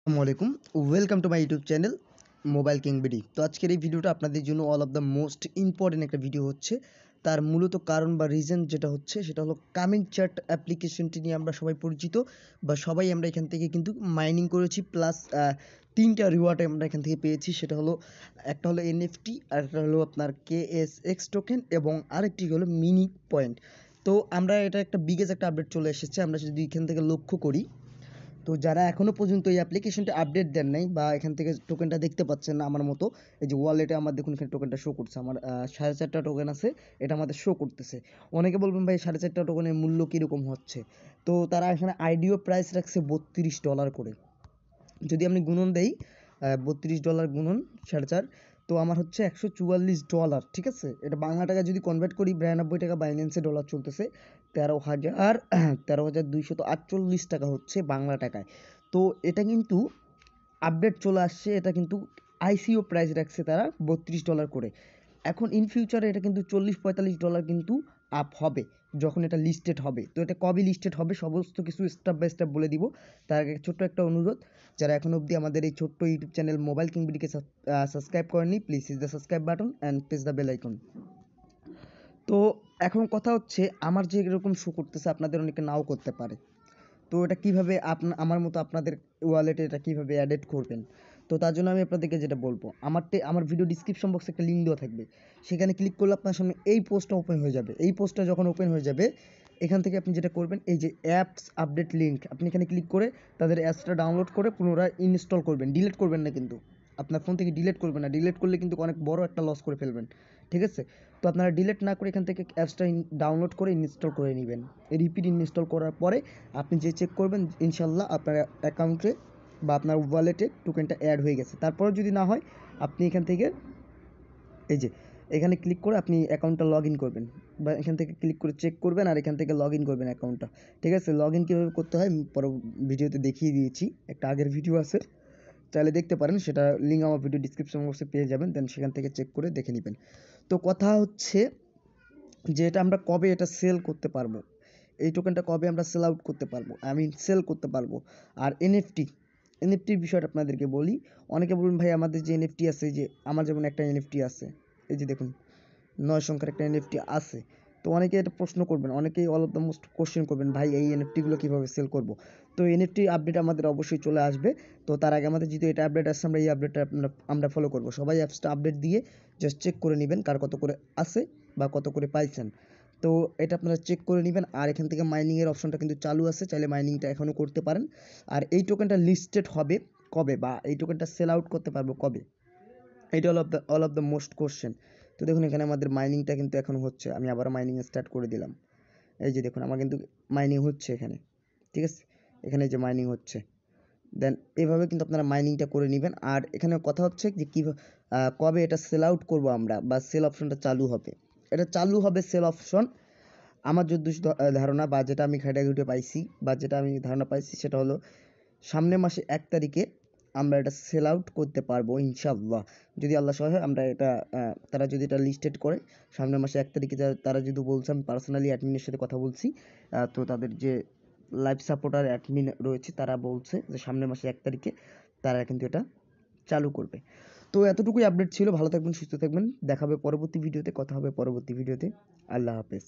আসসালামু আলাইকুম, welcome to my YouTube channel mobile king BD. তো আজকের এই ভিডিওটা আপনাদের জন্য all of the most important একটা ভিডিও হচ্ছে। তার মূলত কারণ বা রিজন যেটা হচ্ছে সেটা হলো কামিং চ্যাট অ্যাপ্লিকেশনটি নিয়ে আমরা সবাই পরিচিত বা সবাই আমরা এখান থেকে কিন্তু মাইনিং করেছি, প্লাস তিনটা রিওয়ার্ড আমরা এখান থেকে পেয়েছি। সেটা হলো একটা হলো এনএফটি, আর একটা হলো আপনার কেএসএক্স টোকেন এবং আরেকটি হলো মিনি পয়েন্ট। তো আমরা এটা একটা বিগেস্ট একটা আপডেট চলে এসেছে। আমরা যদি এখান থেকে লক্ষ্য করি, তো যারা এখনও পর্যন্ত এই অ্যাপ্লিকেশনটা আপডেট দেন নাই বা এখান থেকে টোকেনটা দেখতে পাচ্ছেন না আমার মতো, এই যে ওয়ালেটে আমার দেখুন এখানে টোকেনটা শো করছে, আমার 4.5টা টোকেন আছে, এটা আমাদের শো করতেছে। অনেকে বলবেন ভাই 4.5টা টোকেনের মূল্য কীরকম হচ্ছে, তো তারা এখানে আইডিও প্রাইস রাখছে $32 করে। যদি আমি গুণন দেই, $32 গুণন 4.5, তো আমার হচ্ছে $144। ঠিক আছে, এটা বাংলা টাকা যদি কনভার্ট করি, 92 টাকা বাইন্যান্সে ডলার চলতেছে, 13,248 টাকা হচ্ছে বাংলা টাকায়। তো এটা কিন্তু আপডেট চলে আসছে, এটা কিন্তু আইসিও প্রাইস রাখছে তারা $32 করে। এখন ইন ফিউচারে এটা কিন্তু $40-45 কিন্তু আপ হবে যখন এটা লিস্টেড হবে। তো এটা কবে লিস্টেড হবে সমস্ত কিছু স্টেপ বাই স্টেপ বলে দিব। তার আগে ছোট্ট একটা অনুরোধ, যারা এখন অবধি আমাদের এই ছোট্ট ইউটিউব চ্যানেল মোবাইল কিং বিডিকে সাবস্ক্রাইব করেননি, please is the subscribe button and press the bell icon. তো এখন কথা হচ্ছে, আমার যে এরকম শো করতেছে আপনাদের অনেকে নাও করতে পারে। তো এটা কীভাবে আমার মতো আপনাদের ওয়ালেটে এটা কীভাবে অ্যাডেড করবেন, তো তার জন্য আমি আপনাদেরকে যেটা বলবো, আমার ভিডিও ডিসক্রিপশন বক্সে একটা লিঙ্ক দেওয়া থাকবে, সেখানে ক্লিক করলে আপনার সামনে এই পোস্টটা ওপেন হয়ে যাবে। এই পোস্টটা যখন ওপেন হয়ে যাবে, এখান থেকে আপনি যেটা করবেন, এই যে অ্যাপস আপডেট লিঙ্ক, আপনি এখানে ক্লিক করে তাদের অ্যাপসটা ডাউনলোড করে পুনরায় ইনস্টল করবেন। ডিলিট করবেন না কিন্তু, আপনার ফোন থেকে ডিলিট করবেন না, ডিলিট করলে কিন্তু অনেক বড় একটা লস করে ফেলবেন। ঠিক আছে, তো আপনারা ডিলিট না করে এখান থেকে অ্যাপসটা ডাউনলোড করে ইনস্টল করে নেবেন। রিপিট ইনস্টল করার পরে আপনি যে চেক করবেন ইনশাল্লাহ আপনার অ্যাকাউন্টে বা আপনার ওয়ালেটে টোকেনটা অ্যাড হয়ে গেছে। তারপরে যদি না হয়, আপনি এখান থেকে এই যে এখানে ক্লিক করে আপনি অ্যাকাউন্টটা লগ ইন করবেন, বা এখান থেকে ক্লিক করে চেক করবেন আর এখান থেকে লগ ইন করবেন অ্যাকাউন্টটা। ঠিক আছে, লগ ইন কীভাবে করতে হয় পরে ভিডিওতে দেখিয়ে দিয়েছি, একটা আগের ভিডিও আছে, চাইলে দেখতে পারেন, সেটা লিঙ্ক আমার ভিডিও ডিসক্রিপশন বক্সে পেয়ে যাবেন, দেন সেখান থেকে চেক করে দেখে নেবেন। তো কথা হচ্ছে যে এটা আমরা কবে এটা সেল করতে পারবো, এই টোকেনটা কবে আমরা সেল আউট করতে পারবো, সেল করতে পারবো। আর এনএফটির বিষয়টা আপনাদেরকে বলি। অনেকে বলুন ভাই আমাদের যে এনএফটি আছে, যে আমার যেমন একটা এনএফটি আছে, এই যে দেখুন 9 সংখ্যার একটা এনএফটি আছে। তো অনেকে এটা প্রশ্ন করবেন, অনেকেই all of the most question করবেন, ভাই এই এনএফটিগুলো কীভাবে সেল করব। তো এনএফটি আপডেট আমাদের অবশ্যই চলে আসবে। তো তার আগে আমাদের যেহেতু এটা আপডেট আসছে, আমরা এই আপডেটটা আমরা ফলো করব। সবাই অ্যাপসটা আপডেট দিয়ে জাস্ট চেক করে নেবেন কার কত করে আছে বা কত করে পাইছেন। তো এটা আপনারা চেক করে নেবেন। আর এখান থেকে মাইনিংয়ের অপশনটা কিন্তু চালু আছে, চাইলে মাইনিংটা এখনও করতে পারেন। আর এই টোকেনটা লিস্টেড হবে কবে, বা এই টোকেনটা সেল আউট করতে পারবো কবে, এটা all of the most question. তো দেখুন এখানে আমাদের মাইনিংটা কিন্তু এখন হচ্ছে, আমি আবার মাইনিং স্টার্ট করে দিলাম। এই যে দেখুন আমার কিন্তু মাইনিং হচ্ছে এখানে। ঠিক আছে, এখানে যে মাইনিং হচ্ছে, দেন এভাবে কিন্তু আপনারা মাইনিংটা করে নেবেন। আর এখানে কথা হচ্ছে যে কবে এটা সেল আউট করবো আমরা, বা সেল অপশনটা চালু হবে। এটা চালু হবে সেল অপশন, আমার যতদূর ধারণা বা যেটা আমি ঘাটাঘুটে পাইছি বা যেটা আমি ধারণা পাইছি, সেটা হলো সামনের মাসে 1 তারিখে আমরা এটা সেল আউট করতে পারবো ইনশাআল্লাহ, যদি আল্লাহ সহায় হয়। আমরা এটা তারা যদি এটা লিস্টেড করে সামনের মাসে 1 তারিখে, তারা যদি বলছে, আমি পার্সোনালি অ্যাডমিনের সাথে কথা বলছি, তো তাদের যে লাইভ সাপোর্টার অ্যাডমিন রয়েছে তারা বলছে যে সামনের মাসে 1 তারিখে তারা কিন্তু এটা চালু করবে। তো এতটুকুই আপডেট ছিল। ভালো থাকবেন, সুস্থ থাকবেন, দেখা হবে পরবর্তী ভিডিওতে, কথা হবে পরবর্তী ভিডিওতে। আল্লাহ হাফেজ।